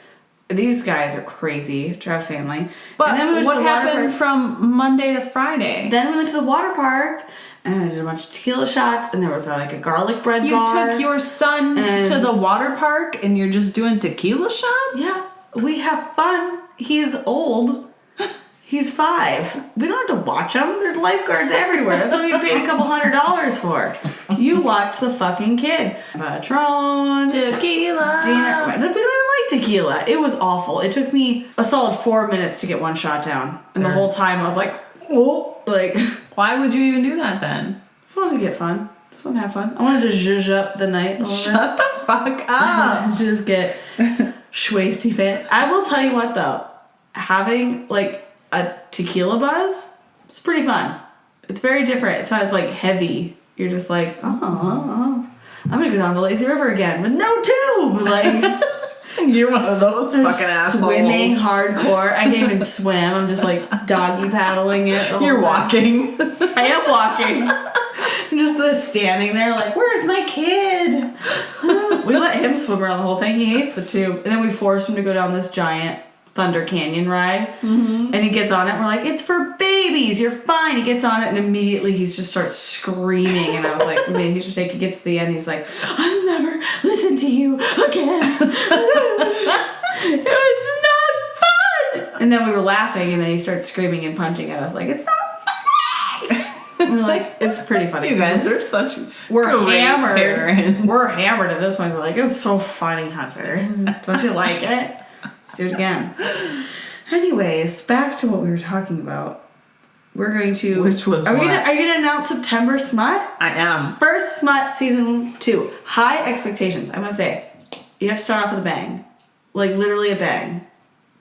These guys are crazy. Travis family. But and then we went what to the water happened park. from Monday to Friday? Then we went to the water park and I did a bunch of tequila shots, and there was like a garlic bread bar. You took your son to the water park and you're just doing tequila shots? Yeah. We have fun. He's old. He's 5. We don't have to watch him. There's lifeguards everywhere. That's what we paid a couple $100 for. You watch the fucking kid. Patron. Tequila. Dinner. We don't even like tequila. It was awful. It took me a solid 4 minutes to get one shot down. And the whole time I was like, oh. Like. Why would you even do that then? Just wanted to get fun. Just wanted to have fun. I wanted to zhuzh up the night a little bit. Shut the fuck up. Just get schwasty pants. I will tell you what though, having like a tequila buzz, it's pretty fun. It's very different. It's not as like heavy. You're just like, I'm gonna go down the lazy river again with no tube. Like you're one of those fucking assholes. Swimming hardcore. I can't even swim. I'm just like doggy paddling it. The whole You're time. walking. I am walking. I'm just standing there like, where's my kid? We let him swim around the whole thing. He hates the tube. And then we forced him to go down this giant Thunder Canyon ride. Mm-hmm. And he gets on it. We're like, it's for babies. You're fine. He gets on it and immediately he just starts screaming. And I was like, man, he's just like, he gets to the end. He's like, I'll never listen to you again. It was And then we were laughing, and then he starts screaming and punching at us like, it's not funny! And we're like, it's pretty funny. You guys are such We're great hammered. parents. We're hammered at this point. We're like, it's so funny, Hunter. Don't you like it? Let's do it again. Anyways, back to what we were talking about. We're going to... Which was Are what? you going to announce September Smut? I am. First Smut Season 2. High expectations. I must say, you have to start off with a bang. Like, literally a bang.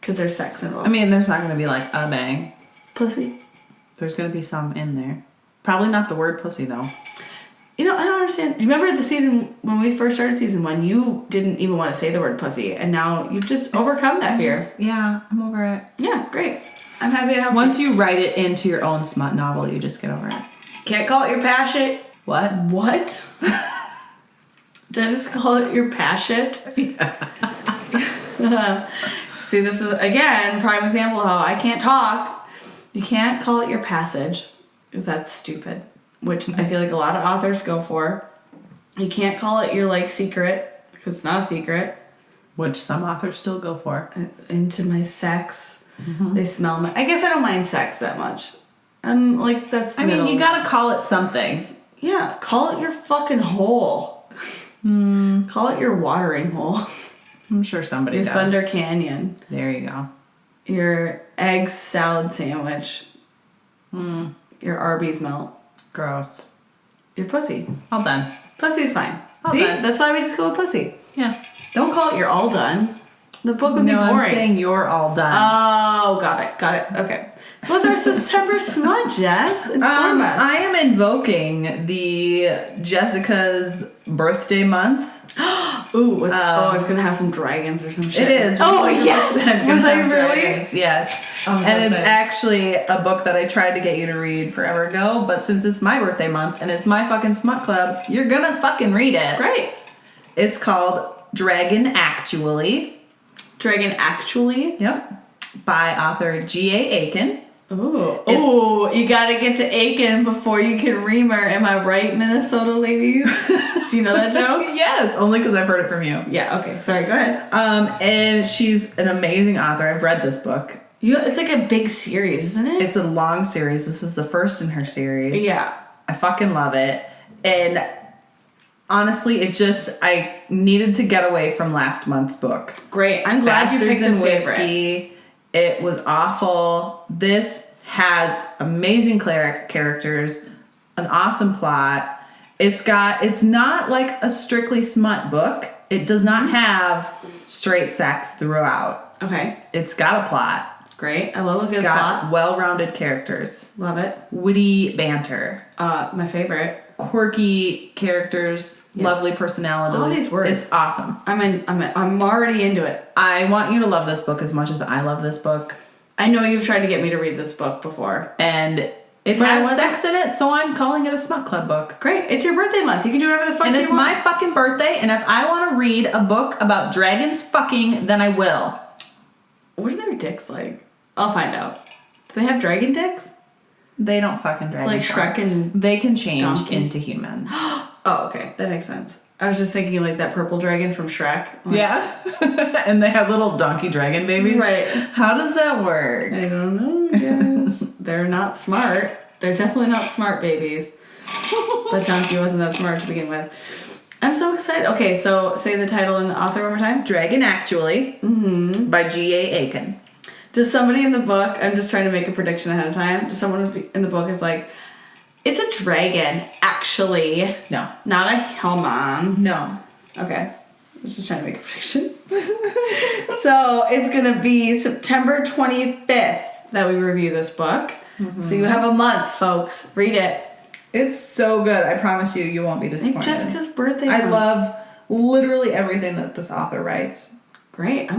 Because there's sex involved. I mean, there's not going to be like a bang. Pussy. There's going to be some in there. Probably not the word pussy, though. You know, I don't understand. You remember the season, when we first started season 1, you didn't even want to say the word pussy. And now you've just overcome that fear. Yeah, I'm over it. Yeah, great. I'm happy to help Once you write it into your own smut novel, you just get over it. Can't call it your passion. What? What? Did I just call it your passion? Yeah. See, this is, again, prime example of how I can't talk. You can't call it your passage, because that's stupid, which I feel like a lot of authors go for. You can't call it your, like, secret, because it's not a secret. Which some authors still go for. It's into my sex. Mm-hmm. They smell my... I guess I don't mind sex that much. I'm like, that's I mean, you gotta call it something. Yeah, call it your fucking hole. Call it your watering hole. I'm sure somebody Your does. Thunder Canyon. There you go. Your egg salad sandwich. Your Arby's melt. Gross. Your pussy. All done. Pussy's fine. All See? done. That's why we just go with pussy. Yeah. Don't call it your all done. The book would be boring. I'm saying you're all done. Oh, got it. Okay. So what's our September smut, Jess? Inform us. I am invoking the Jessica's birthday month. Ooh, it's gonna have some dragons or some shit. It is. Oh, yes! Was I really? Dragons, yes. I'm so and it's excited. actually a book that I tried to get you to read forever ago, but since it's my birthday month and it's my fucking smut club, you're gonna fucking read it. Great. It's called Dragon Actually. Dragon Actually? Yep. By author G.A. Aiken. Ooh, you gotta get to Aiken before you can ream her. Am I right, Minnesota ladies? Do you know that joke? Yes, only because I've heard it from you. Yeah, okay. Sorry, go ahead. And she's an amazing author. I've read this book. It's like a big series, isn't it? It's a long series. This is the first in her series. Yeah. I fucking love it. And honestly, I needed to get away from last month's book. Great. I'm glad you picked a favorite. Whiskey. It was awful. This has amazing characters, an awesome plot. It's not like a strictly smut book. It does not have straight sex throughout. Okay. It's got a plot. Great. I love a good It's got plot. well-rounded characters. Love it. Witty banter. My favorite. Quirky characters. Yes. Lovely personalities. All these words. It's awesome. I'm already into it. I want you to love this book as much as I love this book. I know you've tried to get me to read this book before. And it But has sex in it, so I'm calling it a smut club book. Great. It's your birthday month. You can do whatever the fuck you want. And it's my fucking birthday, and if I want to read a book about dragons fucking, then I will. What are their dicks like? I'll find out. Do they have dragon dicks? They don't fucking It's dragon like fuck. Shrek and... They can change Donkey. into humans. Oh, okay. That makes sense. I was just thinking like that purple dragon from Shrek. Like, Yeah. And they have little donkey dragon babies. Right. How does that work? I don't know, I guess. They're not smart. They're definitely not smart babies. But Donkey wasn't that smart to begin with. I'm so excited. Okay, so say the title and the author one more time. Dragon Actually by G.A. Aiken. Does somebody in the book, I'm just trying to make a prediction ahead of time, does someone in the book is like, it's a dragon, actually. No. Not a human. No. Okay. I was just trying to make a prediction. So it's going to be September 25th that we review this book. So you have a month, folks. Read it. It's so good. I promise you won't be It's disappointed. Jessica's birthday I month. love literally everything that this author writes. Great.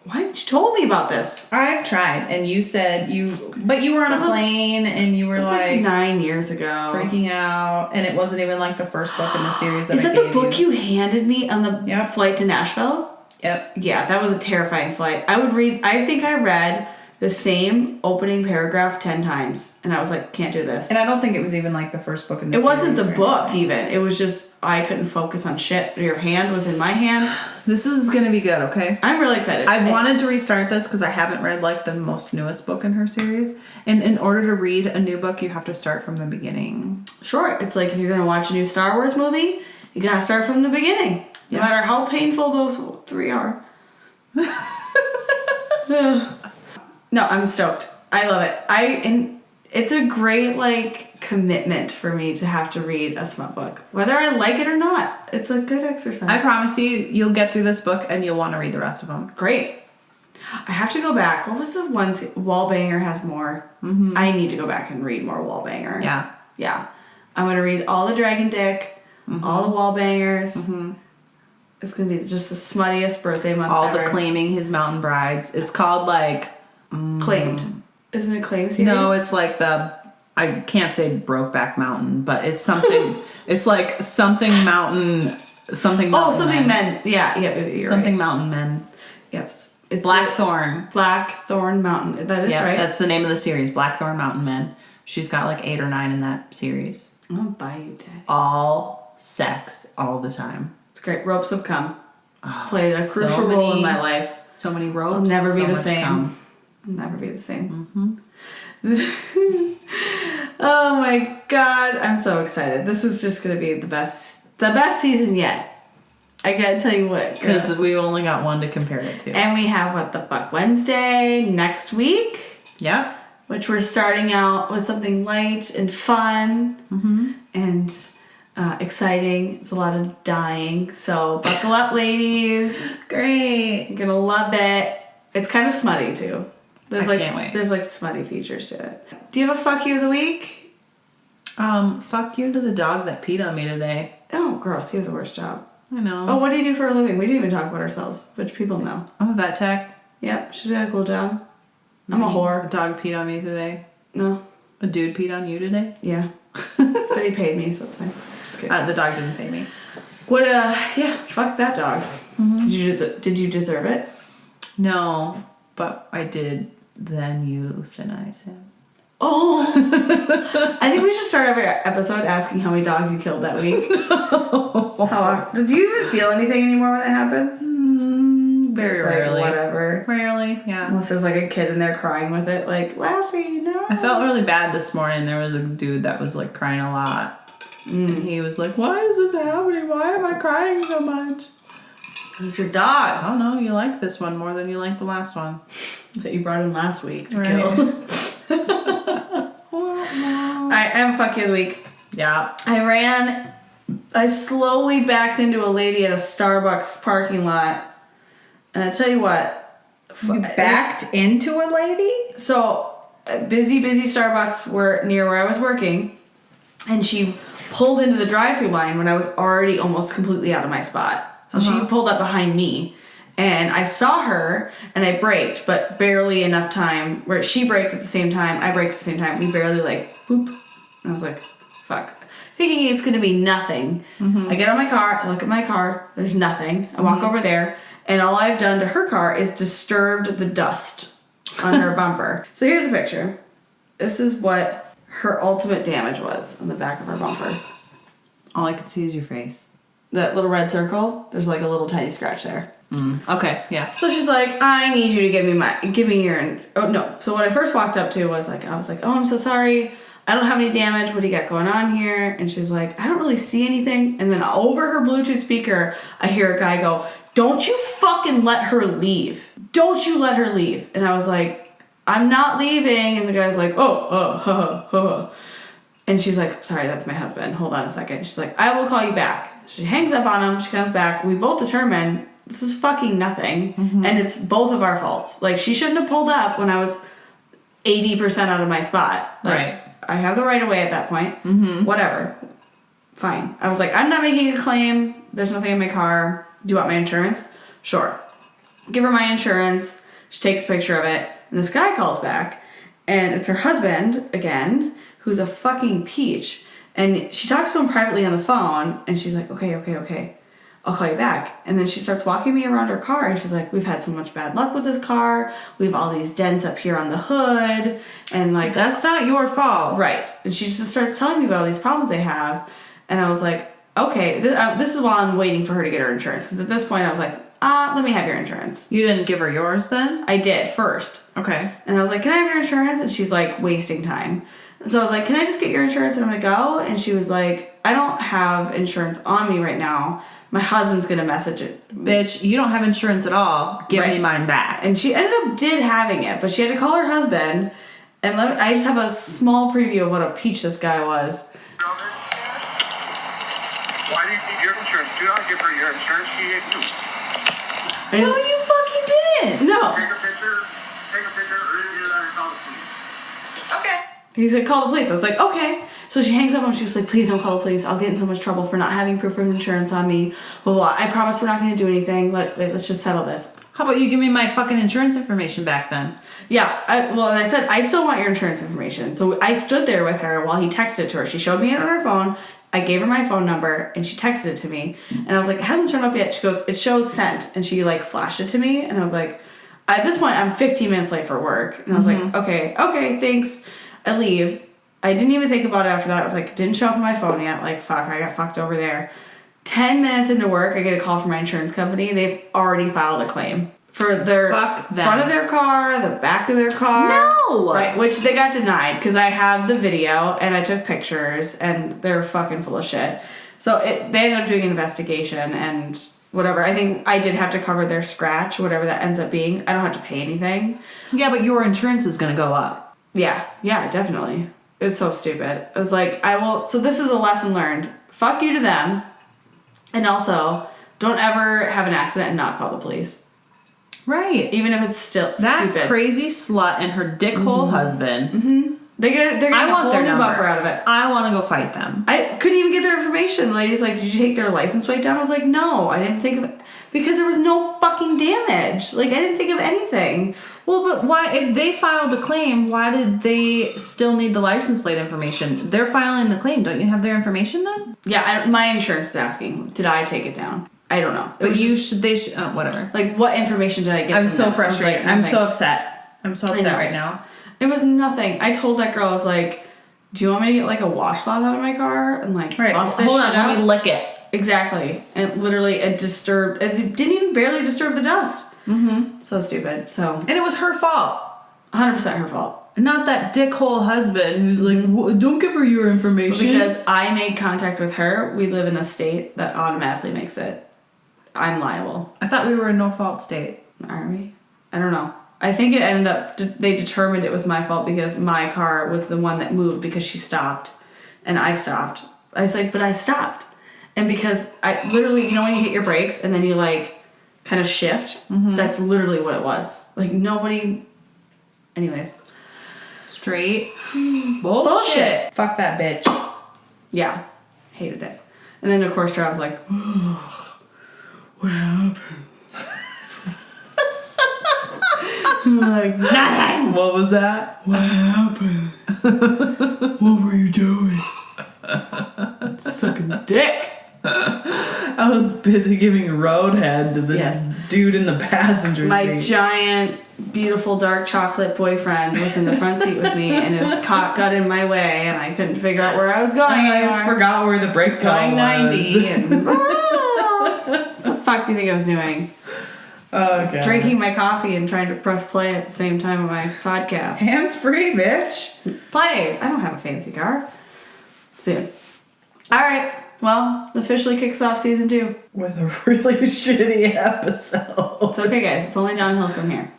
Why didn't you told me about this? I've tried, and you said but you were on a plane, and you were It was like 9 years ago. freaking out, and it wasn't even like the first book in the series that Is I that the gave book you handed me on the Yep. flight to Nashville? Yep. Yeah, that was a terrifying flight. I think I read the same opening paragraph 10 times. And I was like, can't do this. And I don't think it was even like the first book in the series. It wasn't the book anything. even. It was just, I couldn't focus on shit. Your hand was in my hand. This is going to be good, okay? I'm really excited. I wanted to restart this because I haven't read like the most newest book in her series. And in order to read a new book, you have to start from the beginning. Sure. It's like if you're going to watch a new Star Wars movie, you got to start from the beginning. No matter how painful those 3 are. No, I'm stoked. I love it. And it's a great like commitment for me to have to read a smut book, whether I like it or not. It's a good exercise. I promise you'll get through this book and you'll want to read the rest of them. Great. I have to go back. What was the one? Wallbanger has more. Mm-hmm. I need to go back and read more Wallbanger. Yeah. I'm gonna read all the Dragon Dick, all the Wallbangers. Mm-hmm. It's gonna be just the smuttiest birthday month all ever. The Claiming His Mountain Brides. It's called like Claimed. Isn't it Claimed series? No, it's like I can't say Brokeback Mountain, but it's something. It's like something mountain. Something. Mountain something men. Yeah. You're something right. Mountain Men. Yes. It's Blackthorn. Blackthorn Mountain. That is right. That's the name of the series. Blackthorn Mountain Men. She's got like 8 or 9 in that series. I'll buy you, Dad. All sex, all the time. It's great. Ropes have come. It's played a crucial role in my life. So many ropes. I'll never be the much same. Come. I'll never be the same. Oh my God. I'm so excited. This is just going to be the best season yet. I gotta tell you what. Because we only got one to compare it to. And we have What the Fuck Wednesday next week. Yeah. Which we're starting out with something light and fun and exciting. It's a lot of dying. So buckle up, ladies. Great. You're gonna love it. It's kind of smutty too. There's can't wait. There's like smutty features to it. Do you have a fuck you of the week? Fuck you to the dog that peed on me today. Oh, gross. You have the worst job. I know. Oh, what do you do for a living? We didn't even talk about ourselves, which people know. I'm a vet tech. Yep, she's got a cool job. I'm a whore. A dog peed on me today. No. A dude peed on you today? Yeah. But he paid me, so it's fine. Just kidding. The dog didn't pay me. What, yeah, fuck that dog. Mm-hmm. Did you deserve it? No, but I did then euthanize him. Oh! I think we should start every episode asking how many dogs you killed that week. No. Did you even feel anything anymore when that happens? Very rarely. Whatever. Rarely, yeah. Unless there's like a kid in there crying with it, like, Lassie, no. I felt really bad this morning. There was a dude that was like crying a lot. And he was like, why is this happening? Why am I crying so much? Who's your dog? I don't know. You like this one more than you liked the last one. That you brought in last week to Right. kill. I have a fuck you of the week. Yeah. I slowly backed into a lady at a Starbucks parking lot. And I tell you what. You backed into a lady? So, busy Starbucks were near where I was working. And she pulled into the drive-thru line when I was already almost completely out of my spot. So she pulled up behind me. And I saw her, and I braked, but barely enough time. Where she braked at the same time, I braked at the same time. We barely boop. And I was like, fuck. Thinking it's going to be nothing. I get on my car, I look at my car, there's nothing. I walk over there, and all I've done to her car is disturbed the dust on her bumper. So here's a picture. This is what her ultimate damage was on the back of her bumper. All I could see is your face. That little red circle, there's like a little tiny scratch there. Okay, yeah. So she's like, I need you to give me your, oh no. So what I first walked up to was like, I was like, oh, I'm so sorry. I don't have any damage. What do you got going on here? And she's like, I don't really see anything. And then over her Bluetooth speaker, I hear a guy go, don't you fucking let her leave. Don't you let her leave. And I was like, I'm not leaving. And the guy's like, oh. And she's like, sorry, that's my husband. Hold on a second. She's like, I will call you back. She hangs up on him. She comes back. We both determine this is fucking nothing. And it's both of our faults. Like, she shouldn't have pulled up when I was 80% out of my spot. Like, right. I have the right of way at that point. Whatever. Fine. I was like, I'm not making a claim. There's nothing in my car. Do you want my insurance? Sure. Give her my insurance. She takes a picture of it. And this guy calls back. And it's her husband, again, who's a fucking peach. And she talks to him privately on the phone. And she's like, okay. I'll call you back. And then she starts walking me around her car, and she's like, we've had so much bad luck with this car. We have all these dents up here on the hood. And like... That's not your fault. Right. And she just starts telling me about all these problems they have. And I was like, okay, this is while I'm waiting for her to get her insurance. Because at this point, I was like, let me have your insurance. You didn't give her yours then? I did first. Okay. And I was like, can I have your insurance? And she's like, wasting time. So I was like, can I just get your insurance and I'm going to go? And she was like, I don't have insurance on me right now. My husband's going to message it. Bitch, you don't have insurance at all. Give me mine back. And she ended up having it, but she had to call her husband. And I just have a small preview of what a peach this guy was. Why do you need your insurance? Do not give her your insurance. She ain't you. No, you fucking didn't. No. Take a picture, or you let her call the police. Okay. He said, call the police. I was like, okay. So she hangs up and she was like, please don't call the police. I'll get in so much trouble for not having proof of insurance on me. Blah, blah. I promise we're not going to do anything. Let's just settle this. How about you give me my fucking insurance information back then? Yeah. And I said, I still want your insurance information. So I stood there with her while he texted it to her. She showed me it on her phone. I gave her my phone number and she texted it to me. And I was like, it hasn't turned up yet. She goes, it shows sent. And she like flashed it to me. And I was like, at this point, I'm 15 minutes late for work. And I was like, okay, thanks. I leave. I didn't even think about it after that. I was like, didn't show up on my phone yet. Like, fuck, I got fucked over there. 10 minutes into work, I get a call from my insurance company. They've already filed a claim for their front of their car, the back of their car. No! Right, which they got denied because I have the video and I took pictures and they're fucking full of shit. So they ended up doing an investigation and whatever. I think I did have to cover their scratch, whatever that ends up being. I don't have to pay anything. Yeah, but your insurance is going to go up. Yeah, definitely. It's so stupid. I was like, so this is a lesson learned. Fuck you to them. And also, don't ever have an accident and not call the police. Right. Even if it's still that stupid. That crazy slut and her dickhole husband. Mm-hmm. They're getting a whole new bumper out of it. I want to go fight them. I couldn't even get their information. The lady's like, did you take their license plate down? I was like, no, I didn't think of it. Because there was no fucking damage. Like, I didn't think of anything. Well, but why, if they filed a claim, why did they still need the license plate information? They're filing the claim. Don't you have their information then? Yeah, my insurance is asking, did I take it down? I don't know. But they should, whatever. Like, what information did I get I'm from so them? frustrated. Like, I'm so upset. I'm so upset right now. It was nothing. I told that girl, I was like, do you want me to get like a washcloth out of my car and like buff this shit out? Let me lick it. Exactly. And literally it didn't even barely disturb the dust. Mm-hmm. So stupid. And it was her fault. 100% her fault. Not that dickhole husband who's like, don't give her your information. Because I made contact with her, we live in a state that automatically makes it. I'm liable. I thought we were a no-fault state. Are we? I don't know. I think it ended up, they determined it was my fault because my car was the one that moved because she stopped and I stopped. I was like, but I stopped. And because I literally, when you hit your brakes and then you like kind of shift, that's literally what it was. Like nobody, anyways. Straight bullshit. Fuck that bitch. Yeah. Hated it. And then of course Travis was like, what happened? I'm like, nothing. What was that? What happened? What were you doing? Sucking dick. I was busy giving roadhead to the dude in the passenger seat. My giant, beautiful, dark chocolate boyfriend was in the front seat with me, and his cock got in my way, and I couldn't figure out where I was going anymore. I forgot where the brake pedal was. Going 90, and what the fuck do you think I was doing? I was drinking my coffee and trying to press play at the same time on my podcast. Hands free, bitch. Play. I don't have a fancy car. Soon. All right. Well, officially kicks off season 2 with a really shitty episode. It's okay, guys. It's only downhill from here.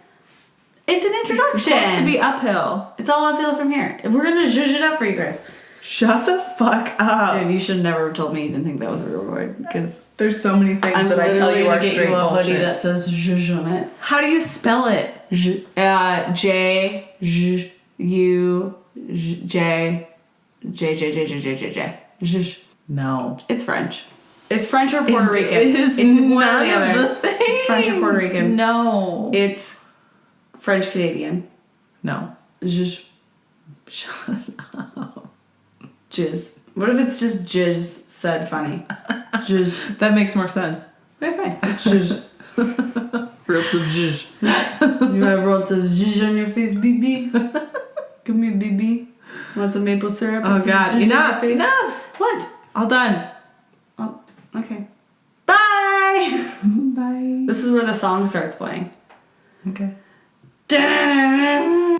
It's an introduction. It's supposed to be uphill. It's all uphill from here. We're gonna zhuzh it up for you guys. Shut the fuck up. Dude, you should never have told me you didn't think that was a real word because there's so many things that I tell you are straight bullshit. I'm literally gonna get you a hoodie that says zhuzh on it. How do you spell it? J-J-J-J-J-J. Zhuzh. No. It's French. It's French or Puerto Rican. It's one or the other. It's French or Puerto Rican. No. It's French Canadian. No. Zhuzh. Shut up. Jizz. What if it's just jizz said funny? Jizz. That makes more sense. Okay, fine. It's zhuzh. Rub some zhuzh. You want to roll some zhuzh on your face, BB? Come here, BB. Want some maple syrup? Oh, and some God. zhuzh on Enough. your face? Enough. What? All done. Oh, okay. Bye! Bye. This is where the song starts playing. Okay. Da-da-da-da.